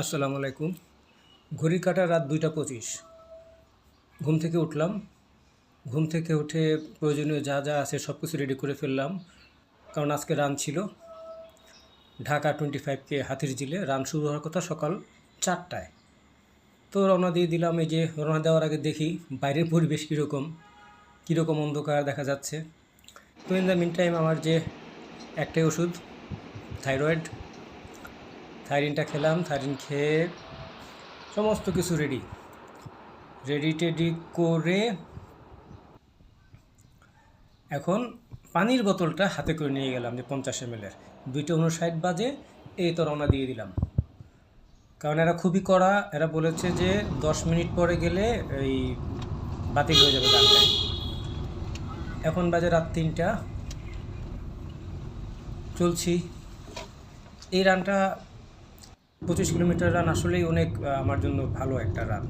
আসসালামু আলাইকুম। ঘড়ির কাঁটা রাত ২টা ২৫। ঘুম থেকে উঠলাম। ঘুম থেকে উঠে প্রয়োজনীয় যা যা আছে সব কিছু রেডি করে ফেললাম, কারণ আজকে রান ছিল। ঢাকা 25K হাতিরঝিলে রান শুরু হওয়ার কথা সকাল 4টায়। তো রওনা দিয়ে দিলাম। এই যে রওনা দেওয়ার আগে দেখি বাইরের পরিবেশ কীরকম অন্ধকার দেখা যাচ্ছে। তো ইন দ্য মিন টাইম আমার যে একটাই ওষুধ, থাইরিনটা খেলাম। থাইরিন খেয়ে সমস্ত কিছু রেডি টেডি করে এখন পানির বোতলটা হাতে করে নিয়ে গেলাম, যে 50 ml। 2:59 বাজে, এই তো রওনা দিয়ে দিলাম। কারণ এরা খুবই কড়া, এরা বলেছে যে 10 মিনিট পরে গেলে এই বাতিল হয়ে যাবে গানটা। এখন বাজে রাত 3টা, চলছি। এই রানটা 25 কিলোমিটার রান আসলেই অনেক, আমার জন্য ভালো একটা রান।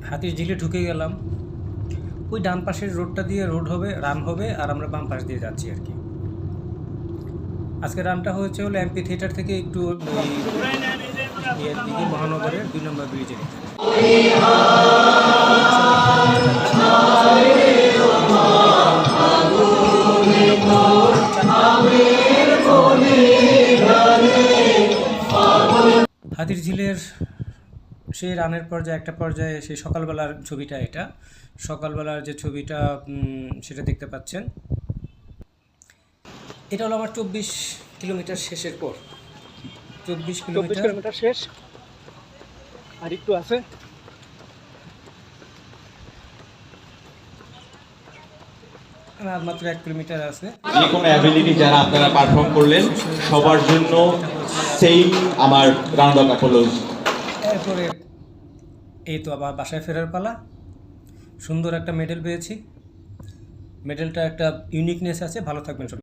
হাতিরঝিলে ঢুকে গেলাম। ওই ডান পাশের রোডটা দিয়ে রান হবে, আর আমরা বাম পাশ দিয়ে যাচ্ছি আর কি। আজকে রানটা হয়েছে হলো এমপি থিয়েটার থেকে একটু দিকে মহানগরের 2 নম্বর ব্রিজের হাতিরঝিলের সেই রানের একটা পর্যায়ে সেই সকালবেলার ছবিটা, এটা সকালবেলার যে ছবিটা সেটা দেখতে পাচ্ছেন। এটা হলো আমার 24 কিলোমিটার শেষের পর। 24 কিলোমিটার শেষ, আর একটু আছে। আর মাত্র 1 কিলোমিটার আছে। যে কোনো অ্যাবিলিটি যারা আপনারা পারফর্ম করলেন সবার জন্য সেম আমার রাউন্ড অফ অ্যাপোলজি। এরপরে এই তো আবার বাসায় ফেরার পালা। সুন্দর একটা মেডেল পেয়েছি। মেডেলটা একটা ইউনিকনেস আছে। ভালো থাকবেন সবাই।